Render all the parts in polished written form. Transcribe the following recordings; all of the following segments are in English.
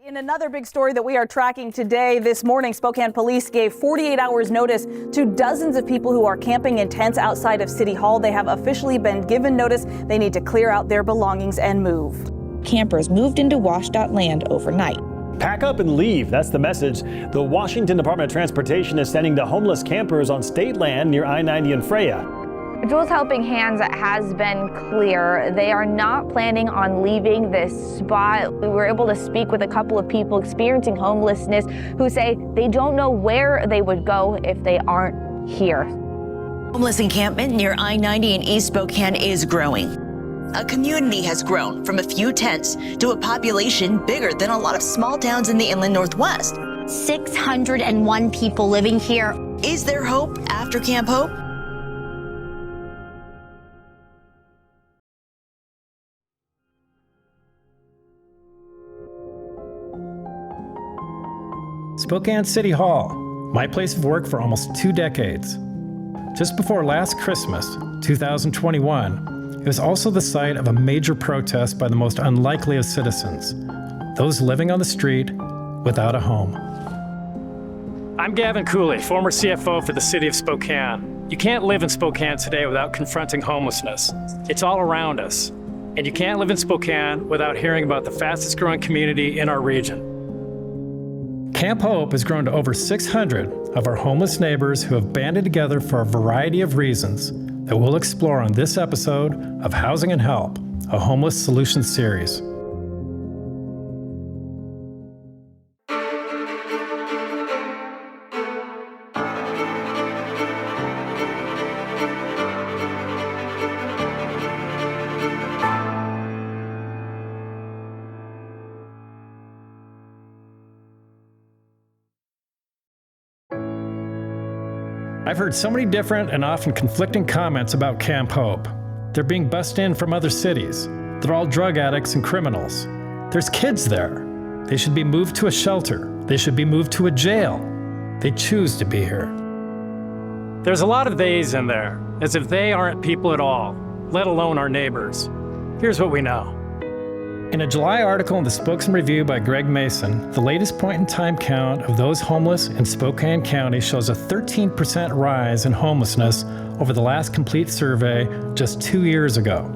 In another big story that we are tracking today, this morning, Spokane police gave 48 hours notice to dozens of people who are camping in tents outside of City Hall. They have officially been given notice. They need to clear out their belongings and move. Campers moved into washed out land overnight. Pack up and leave. That's the message the Washington Department of Transportation is sending to homeless campers on state land near I-90 and Freya. Jules Helping Hands has been clear. They are not planning on leaving this spot. We were able to speak with a couple of people experiencing homelessness who say they don't know where they would go if they aren't here. Homeless encampment near I-90 in East Spokane is growing. A community has grown from a few tents to a population bigger than a lot of small towns in the inland Northwest. 601 people living here. Is there hope after Camp Hope? Spokane City Hall, my place of work for almost 2 decades. Just before last Christmas, 2021, it was also the site of a major protest by the most unlikely of citizens, those living on the street without a home. I'm Gavin Cooley, former CFO for the city of Spokane. You can't live in Spokane today without confronting homelessness. It's all around us. And you can't live in Spokane without hearing about the fastest growing community in our region. Camp Hope has grown to over 600 of our homeless neighbors who have banded together for a variety of reasons that we'll explore on this episode of Housing and Help, a homeless solutions series. I've heard so many different and often conflicting comments about Camp Hope. They're being bussed in from other cities. They're all drug addicts and criminals. There's kids there. They should be moved to a shelter. They should be moved to a jail. They choose to be here. There's a lot of theys in there, as if they aren't people at all, let alone our neighbors. Here's what we know. In a July article in the Spokesman Review by Greg Mason, the latest point-in-time count of those homeless in Spokane County shows a 13% rise in homelessness over the last complete survey just 2 years ago.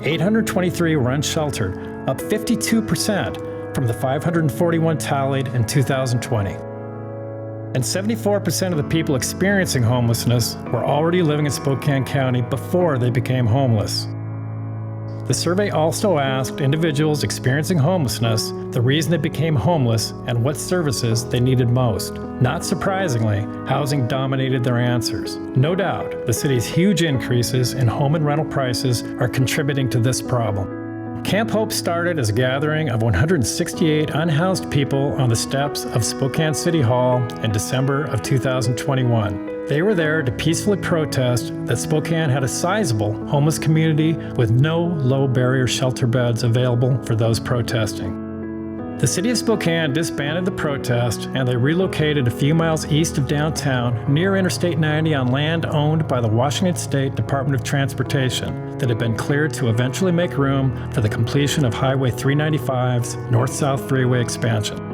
823 were unsheltered, up 52% from the 541 tallied in 2020. And 74% of the people experiencing homelessness were already living in Spokane County before they became homeless. The survey also asked individuals experiencing homelessness the reason they became homeless and what services they needed most. Not surprisingly, housing dominated their answers. No doubt, the city's huge increases in home and rental prices are contributing to this problem. Camp Hope started as a gathering of 168 unhoused people on the steps of Spokane City Hall in December of 2021. They were there to peacefully protest that Spokane had a sizable homeless community with no low-barrier shelter beds available for those protesting. The city of Spokane disbanded the protest and they relocated a few miles east of downtown near Interstate 90 on land owned by the Washington State Department of Transportation that had been cleared to eventually make room for the completion of Highway 395's north-south freeway expansion.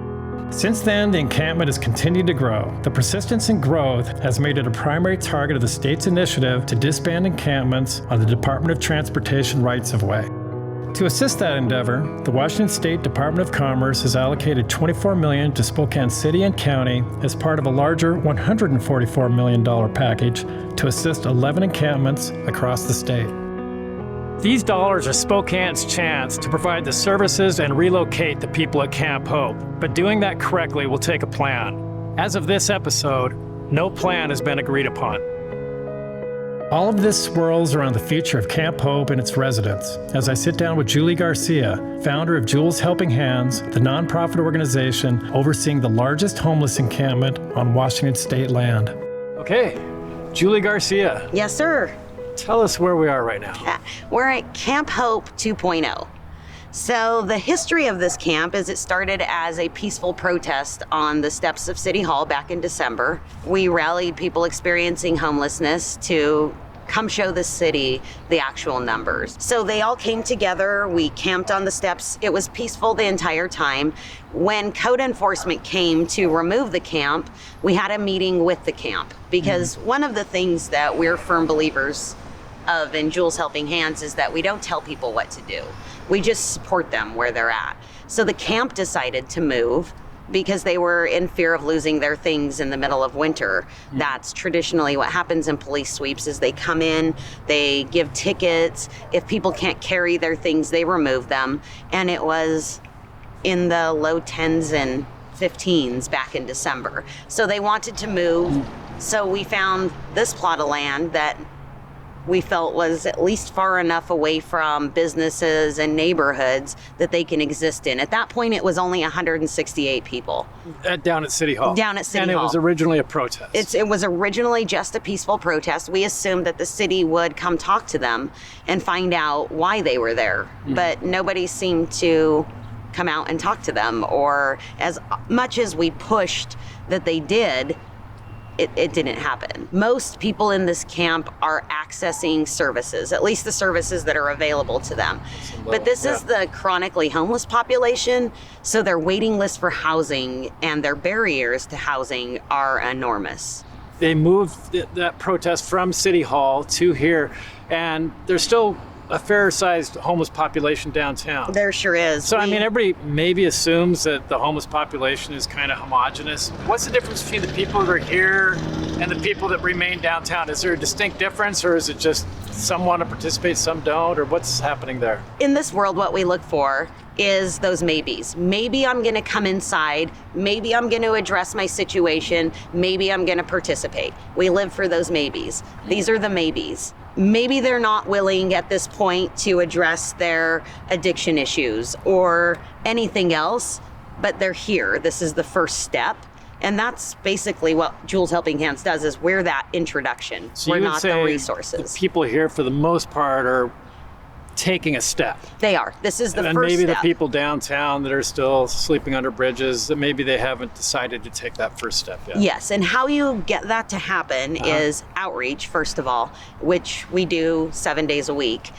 Since then, the encampment has continued to grow. The persistence and growth has made it a primary target of the state's initiative to disband encampments on the Department of Transportation rights-of-way. To assist that endeavor, the Washington State Department of Commerce has allocated $24 million to Spokane City and County as part of a larger $144 million package to assist 11 encampments across the state. These dollars are Spokane's chance to provide the services and relocate the people at Camp Hope. But doing that correctly will take a plan. As of this episode, no plan has been agreed upon. All of this swirls around the future of Camp Hope and its residents as I sit down with Julie Garcia, founder of Jules Helping Hands, the nonprofit organization overseeing the largest homeless encampment on Washington state land. Okay, Julie Garcia. Yes, sir. Tell us where we are right now. We're at Camp Hope 2.0. So the history of this camp is it started as a peaceful protest on the steps of City Hall back in December. We rallied people experiencing homelessness to come show the city the actual numbers. So they all came together. We camped on the steps. It was peaceful the entire time. When code enforcement came to remove the camp, we had a meeting with the camp, because one of the things that we're firm believers of in Jules Helping Hands is that we don't tell people what to do. We just support them where they're at. So the camp decided to move because they were in fear of losing their things in the middle of winter. That's traditionally what happens in police sweeps, is they come in, they give tickets. If people can't carry their things, they remove them. And it was in the low 10s and 15s back in December. So they wanted to move. So we found this plot of land that we felt was at least far enough away from businesses and neighborhoods that they can exist in. At that point, it was only 168 people. Down at City Hall. Down at City Hall. And it was originally a protest. It was originally just a peaceful protest. We assumed that the city would come talk to them and find out why they were there. But nobody seemed to come out and talk to them, or as much as we pushed that they did, it didn't happen. Most people in this camp are accessing services, at least the services that are available to them. But this is the chronically homeless population, so their waiting list for housing and their barriers to housing are enormous. They moved that protest from City Hall to here, and there's still a fair-sized homeless population downtown. There sure is. So, I mean, everybody maybe assumes that the homeless population is kind of homogenous. What's the difference between the people that are here and the people that remain downtown? Is there a distinct difference, or is it just some want to participate, some don't, or what's happening there? In this world, what we look for is those maybes. Maybe I'm going to come inside. Maybe I'm going to address my situation. Maybe I'm going to participate. We live for those maybes. These are the maybes. Maybe they're not willing at this point to address their addiction issues or anything else, but they're here. This is the first step. And that's basically what Jules Helping Hands does, is we're that introduction. So we're you would not say the resources. the people here, for the most part, are taking a step. They are. This is the and first maybe step. the people downtown that are still sleeping under bridges, that maybe they haven't decided to take that first step yet. Yes, and how you get that to happen is outreach, first of all, which we do 7 days a week.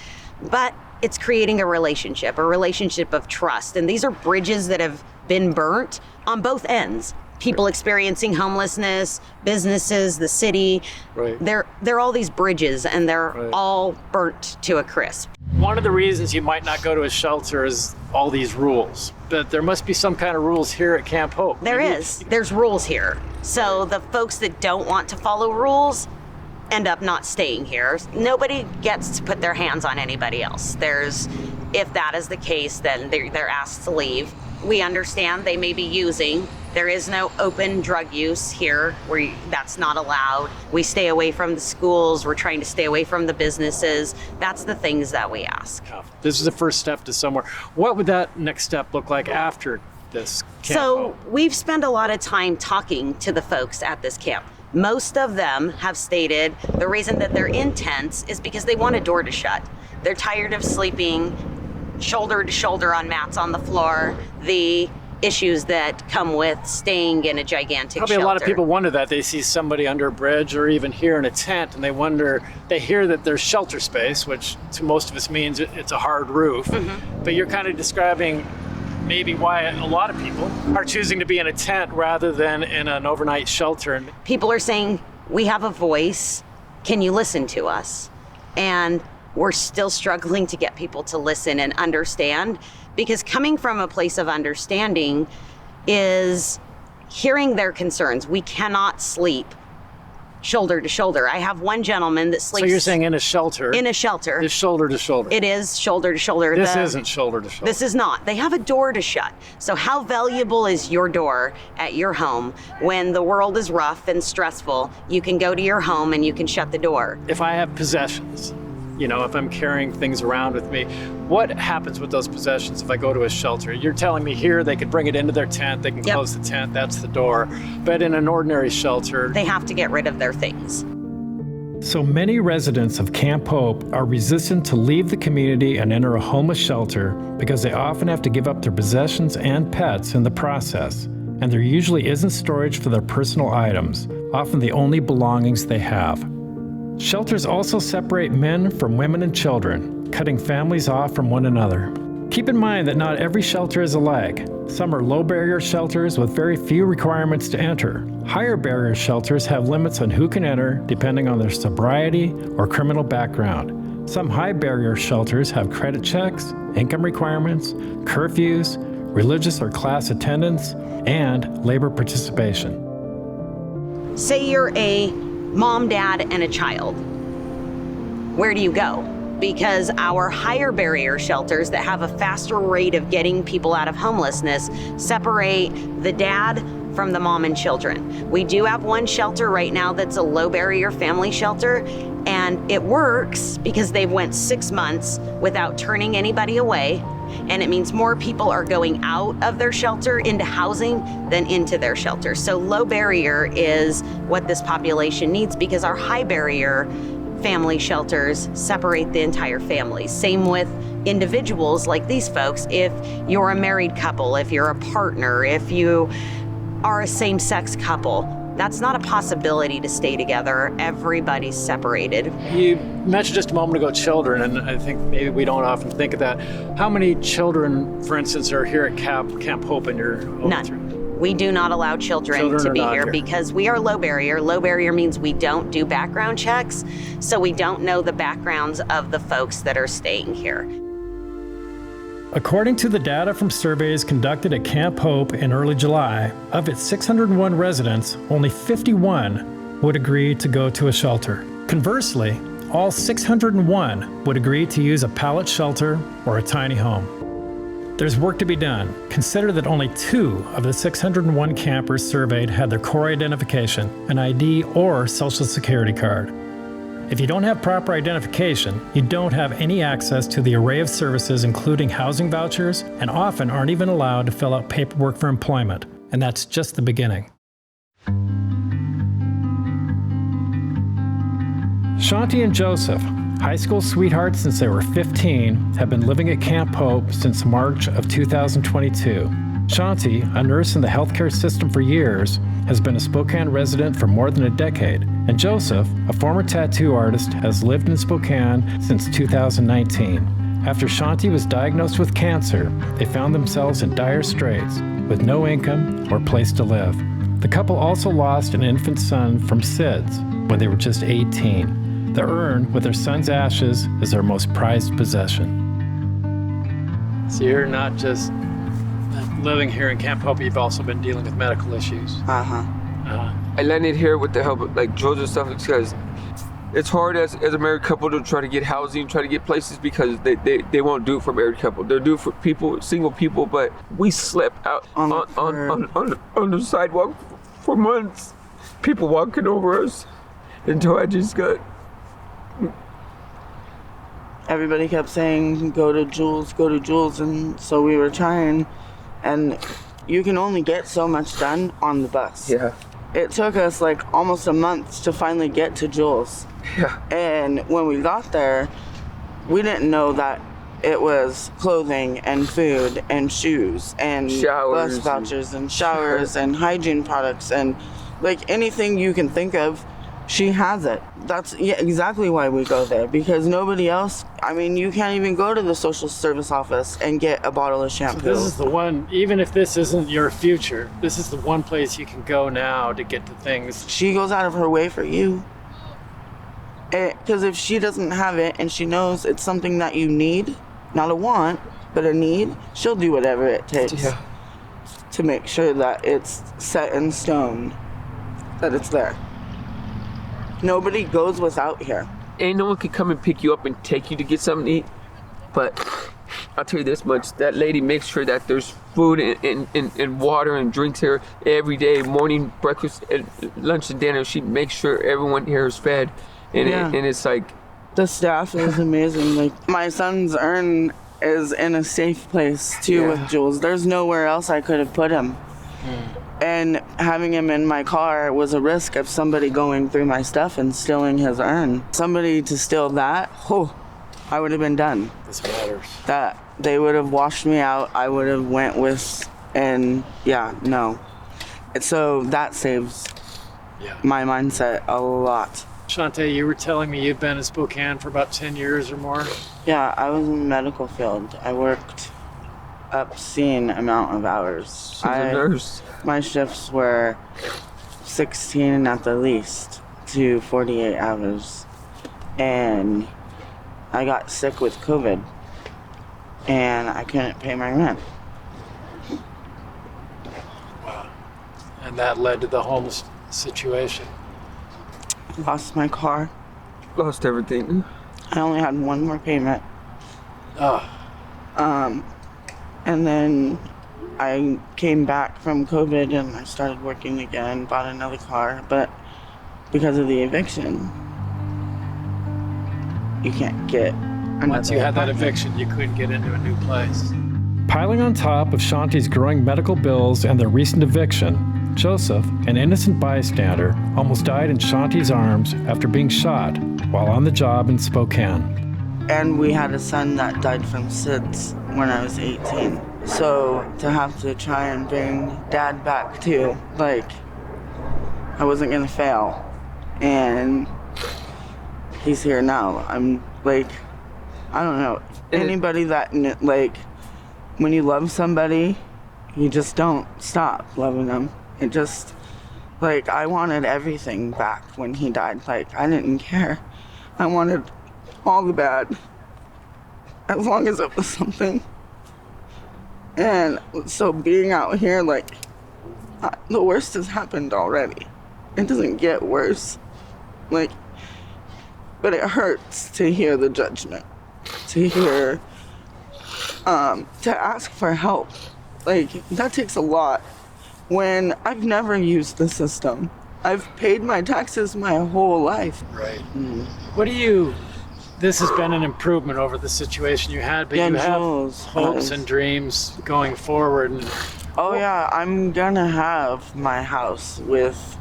But it's creating a relationship of trust. And these are bridges that have been burnt on both ends. People experiencing homelessness, businesses, the city. Right. They're all these bridges, and they're all burnt to a crisp. One of the reasons you might not go to a shelter is all these rules. But there must be some kind of rules here at Camp Hope. There is. There's rules here. So the folks that don't want to follow rules end up not staying here. Nobody gets to put their hands on anybody else. If that is the case, then they're asked to leave. We understand they may be using. There is no open drug use here that's not allowed. We stay away from the schools. We're trying to stay away from the businesses. That's the things that we ask. This is the first step to somewhere. What would that next step look like after this camp? So we've spent a lot of time talking to the folks at this camp. Most of them have stated the reason that they're in tents is because they want a door to shut. They're tired of sleeping shoulder to shoulder on mats on the floor. The issues that come with staying in a gigantic Probably shelter. a lot of people wonder that. They see somebody under a bridge or even here in a tent, and they hear that there's shelter space, which to most of us means it's a hard roof. But you're kind of describing maybe why a lot of people are choosing to be in a tent rather than in an overnight shelter. People are saying, we have a voice, can you listen to us? And we're still struggling to get people to listen and understand, because coming from a place of understanding is hearing their concerns. We cannot sleep shoulder to shoulder. I have one gentleman that sleeps. So you're saying in a shelter? In a shelter. It's shoulder to shoulder. It is shoulder to shoulder. This isn't shoulder to shoulder. This is not. They have a door to shut. So how valuable is your door at your home when the world is rough and stressful? You can go to your home and you can shut the door. If I have possessions, if I'm carrying things around with me, what happens with those possessions if I go to a shelter? You're telling me here they could bring it into their tent, they can close the tent, that's the door. But in an ordinary shelter, they have to get rid of their things. So many residents of Camp Hope are resistant to leave the community and enter a homeless shelter because they often have to give up their possessions and pets in the process. And there usually isn't storage for their personal items, often the only belongings they have. Shelters also separate men from women and children, cutting families off from one another. Keep in mind that not every shelter is alike. Some are low-barrier shelters with very few requirements to enter. Higher-barrier shelters have limits on who can enter depending on their sobriety or criminal background. Some high-barrier shelters have credit checks, income requirements, curfews, religious or class attendance, and labor participation. Say you're a mom, dad, and a child. Where do you go? Because our higher barrier shelters that have a faster rate of getting people out of homelessness separate the dad from the mom and children. We do have one shelter right now that's a low barrier family shelter, and it works because they've went 6 months without turning anybody away, and it means more people are going out of their shelter into housing than into their shelter. So low barrier is what this population needs, because our high barrier family shelters separate the entire family. Same with individuals like these folks. If you're a married couple, if you're a partner, if you are a same-sex couple, that's not a possibility to stay together. Everybody's separated. You mentioned just a moment ago children, and I think maybe we don't often think of that. How many children, for instance, are here at Camp Hope in your home? None. We do not allow children to be here because we are low barrier. Low barrier means we don't do background checks, so we don't know the backgrounds of the folks that are staying here. According to the data from surveys conducted at Camp Hope in early July, of its 601 residents, only 51 would agree to go to a shelter. Conversely, all 601 would agree to use a pallet shelter or a tiny home. There's work to be done. Consider that only 2 of the 601 campers surveyed had their core identification, an ID or social security card. If you don't have proper identification, you don't have any access to the array of services including housing vouchers, and often aren't even allowed to fill out paperwork for employment. And that's just the beginning. Shanti and Joseph, high school sweethearts since they were 15, have been living at Camp Hope since March of 2022. Shanti, a nurse in the healthcare system for years, has been a Spokane resident for more than a decade, and Joseph, a former tattoo artist, has lived in Spokane since 2019. After Shanti was diagnosed with cancer, they found themselves in dire straits with no income or place to live. The couple also lost an infant son from SIDS when they were just 18. The urn with their son's ashes is their most prized possession. So you're not just living here in Camp Hope, you've also been dealing with medical issues. I landed here with the help of like Joseph stuff because it's hard as a married couple to try to get housing, try to get places, because they won't do it for married couple. They'll do it for people, single people, but we slept out on the sidewalk for months. People walking over us until I just got... Everybody kept saying, go to Jules, and so we were trying, and you can only get so much done on the bus. Yeah. It took us like almost a month to finally get to Jules. Yeah. And when we got there, we didn't know that it was clothing and food and shoes and showers, bus vouchers and showers and hygiene products and like anything you can think of. She has it. That's exactly why we go there, because nobody else, I mean, you can't even go to the social service office and get a bottle of shampoo. So this is the one, even if this isn't your future, this is the one place you can go now to get to things. She goes out of her way for you. Because if she doesn't have it and she knows it's something that you need, not a want, but a need, she'll do whatever it takes to make sure that it's set in stone, that it's there. Nobody goes without here. Ain't no one can come and pick you up and take you to get something to eat. But I'll tell you this much, that lady makes sure that there's food and water and drinks here every day, morning, breakfast, and lunch and dinner. She makes sure everyone here is fed. And it's like... The staff is amazing. Like, my son's urn is in a safe place too with Jules. There's nowhere else I could have put him. And having him in my car was a risk of somebody going through my stuff and stealing his urn. Somebody to steal that, I would have been done. This matters. That they would have washed me out. I would have went with, and no. So that saves my mindset a lot. Shantae, you were telling me you've been in Spokane for about 10 years or more? Yeah, I was in the medical field. I worked obscene amount of hours. She's a nurse. My shifts were 16 at the least to 48 hours. And I got sick with COVID and I couldn't pay my rent. Wow. And that led to the homeless situation. Lost my car. Lost everything. I only had one more payment. Oh. And then I came back from COVID and I started working again, bought another car, but because of the eviction, you can't get another Once you had that apartment. eviction, you couldn't get into a new place. Piling on top of Shanti's growing medical bills and their recent eviction, Joseph, an innocent bystander, almost died in Shanti's arms after being shot while on the job in Spokane. And we had a son that died from SIDS when I was 18. So to have to try and bring dad back too, like, I wasn't gonna fail. And he's here now. I'm like, I don't know. Anybody that, like, when you love somebody, you just don't stop loving them. It just, like, I wanted everything back when he died. Like, I didn't care. I wanted all the bad, as long as it was something. And so being out here, like, the worst has happened already. It doesn't get worse. Like, but it hurts to hear the judgment, to hear, to ask for help. Like, that takes a lot. When I've never used the system. I've paid my taxes my whole life. Right. What do you, this has been an improvement over the situation you had, but Yeah, you have Jules hopes has. and dreams going forward. And Oh yeah, I'm gonna have my house with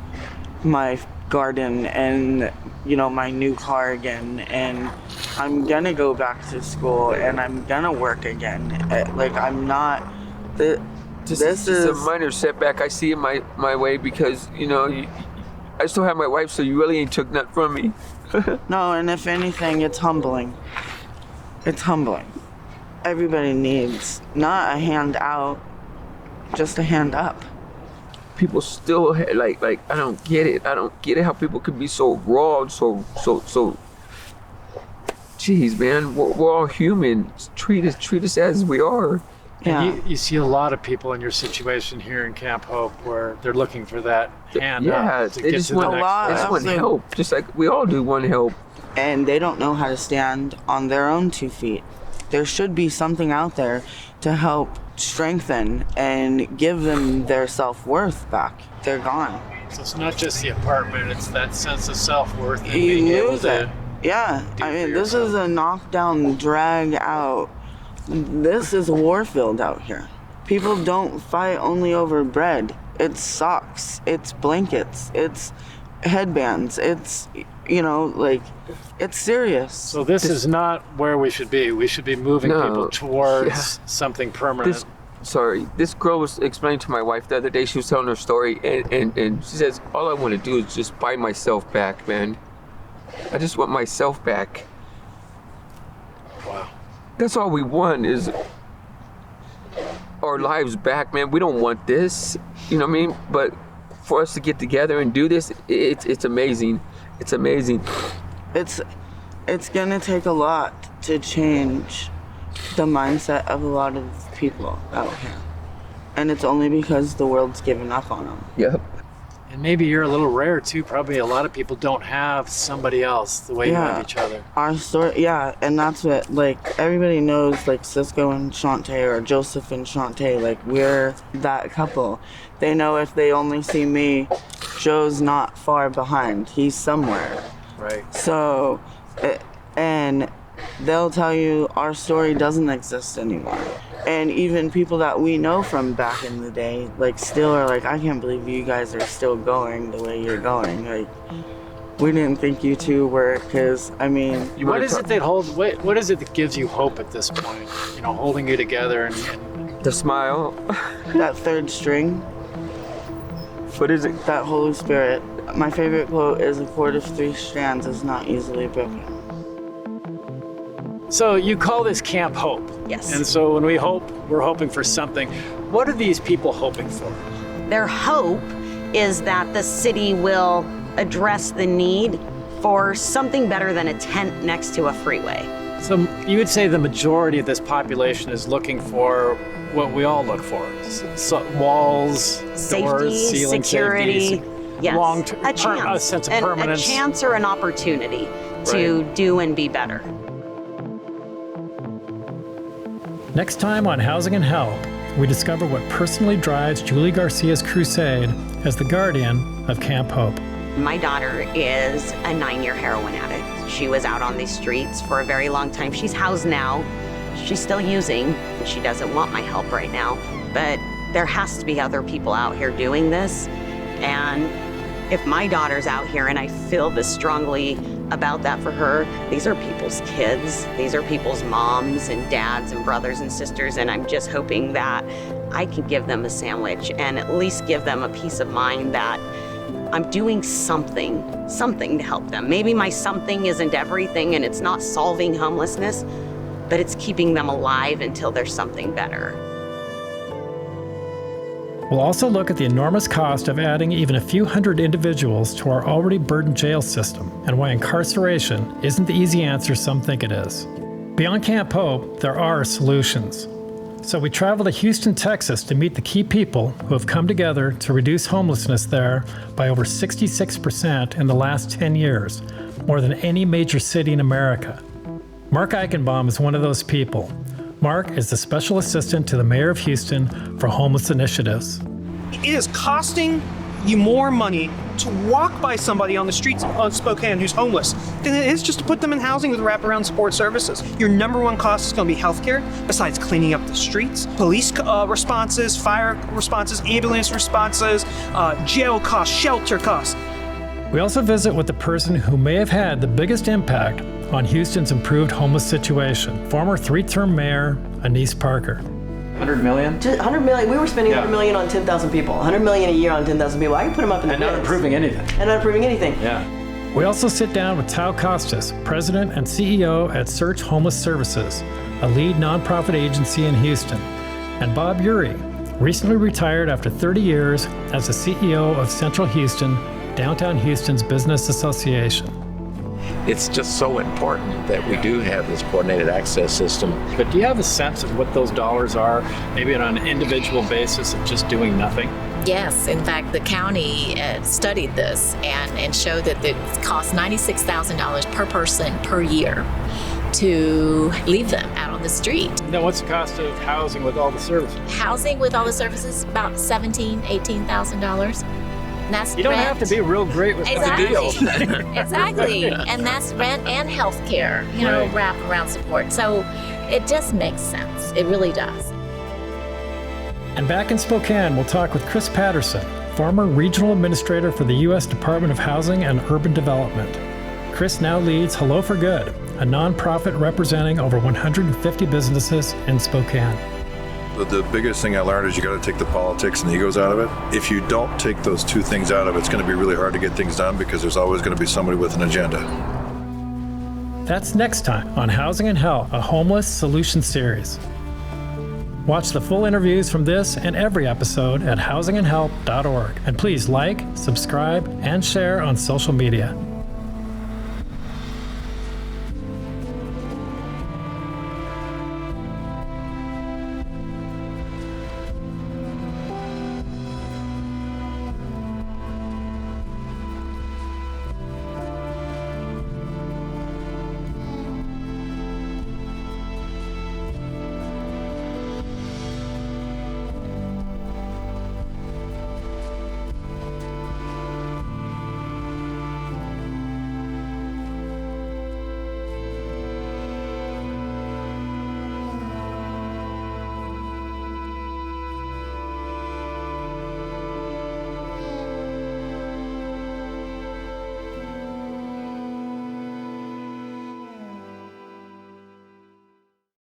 my garden and, you know, my new car again, and I'm gonna go back to school and I'm gonna work again. Like, I'm not, this is a minor setback I see in my way because, you know, I still have my wife, so you really ain't took nothing from me. No, and if anything, it's humbling. It's humbling. Everybody needs not a hand out, just a hand up. People still like I don't get it. I don't get it how people can be so raw, so. Jeez, man, we're all human. Treat us as we are. Yeah. And you see a lot of people in your situation here in Camp Hope where they're looking for that hand up to they get just to the want, next they just place. want help, just like we all do want help. And they don't know how to stand on their own 2 feet. There should be something out there to help strengthen and give them their self-worth back. They're gone. So it's not just the apartment, it's that sense of self-worth and You being able lose to it. Yeah, do I for mean, this yourself. is a knockdown, drag out. This is a war field out here. People don't fight only over bread. It's socks, it's blankets, it's headbands, it's, you know, like, it's serious. So this is not where we should be. We should be moving No. people towards something permanent. This girl was explaining to my wife the other day. She was telling her story, and she says, all I want to do is just buy myself back, man. I just want myself back. Wow. That's all we want is our lives back, man. We don't want this, you know what I mean? But for us to get together and do this, it's amazing. It's amazing. It's gonna take a lot to change the mindset of a lot of people out here. And it's only because the world's given up on them. Yep. And maybe you're a little rare too. Probably a lot of people don't have somebody else the way you have each other. Our story, yeah, and that's what, like, everybody knows, like, Cisco and Shantae, or Joseph and Shantae, like, we're that couple. They know if they only see me, Joe's not far behind. He's somewhere. Right. So, and they'll tell you our story doesn't exist anymore. And even people that we know from back in the day, like, still are like, I can't believe you guys are still going the way you're going. Like, we didn't think you two were, because, I mean... What is it that gives you hope at this point? You know, holding you together and the smile. That third string. What is it? That Holy Spirit. my favorite quote is, "A cord of three strands is not easily broken." So you call this Camp Hope. Yes. And so when we hope, we're hoping for something. What are these people hoping for? Their hope is that the city will address the need for something better than a tent next to a freeway. So you would say the majority of this population is looking for what we all look for. Walls, Safety, doors, ceiling security, safety, yes. a sense of permanence. A chance or an opportunity to do and be better. Next time on Housing and Help, we discover what personally drives Julie Garcia's crusade as the guardian of Camp Hope. My daughter is a 9-year heroin addict. She was out on these streets for a very long time. She's housed now. She's still using. She doesn't want my help right now. But there has to be other people out here doing this. And if my daughter's out here and I feel this strongly about that for her, these are people's kids. These are people's moms and dads and brothers and sisters. And I'm just hoping that I can give them a sandwich and at least give them a peace of mind that I'm doing something to help them. Maybe my something isn't everything and it's not solving homelessness, but it's keeping them alive until there's something better. We'll also look at the enormous cost of adding even a few hundred individuals to our already burdened jail system and why incarceration isn't the easy answer some think it is. Beyond Camp Hope, there are solutions. So we travel to Houston, Texas to meet the key people who have come together to reduce homelessness there by over 66% in the last 10 years, more than any major city in America. Mark Eichenbaum is one of those people. Mark is the special assistant to the mayor of Houston for homeless initiatives. It is costing you more money to walk by somebody on the streets of Spokane who's homeless than it is just to put them in housing with wraparound support services. Your number one cost is going to be healthcare, besides cleaning up the streets, police responses, fire responses, ambulance responses, jail costs, shelter costs. We also visit with the person who may have had the biggest impact on Houston's improved homeless situation, former 3-term mayor Anise Parker. 100 million? 100 million. We were spending 100 million on 10,000 people. 100 million a year on 10,000 people. I can put them up in the And not improving anything. And not improving anything. Yeah. We also sit down with Tao Costas, president and CEO at Search Homeless Services, a lead nonprofit agency in Houston, and Bob Urey, recently retired after 30 years as the CEO of Central Houston, Downtown Houston's business association. It's just so important that we do have this coordinated access system. But do you have a sense of what those dollars are, maybe on an individual basis of just doing nothing? Yes, in fact, the county studied this and showed that it costs $96,000 per person per year to leave them out on the street. Now, what's the cost of housing with all the services? Housing with all the services, about $17,000, $18,000. That's you don't rent. have to be real great with Exactly. the deals. Exactly. And that's rent and health care, wraparound support. So it just makes sense. It really does. And back in Spokane, we'll talk with Chris Patterson, former regional administrator for the U.S. Department of Housing and Urban Development. Chris now leads Hello for Good, a nonprofit representing over 150 businesses in Spokane. The biggest thing I learned is you got to take the politics and the egos out of it. If you don't take those two things out of it, it's going to be really hard to get things done because there's always going to be somebody with an agenda. That's next time on Housing and Help, a homeless solution series. Watch the full interviews from this and every episode at housingandhelp.org. And please like, subscribe, and share on social media.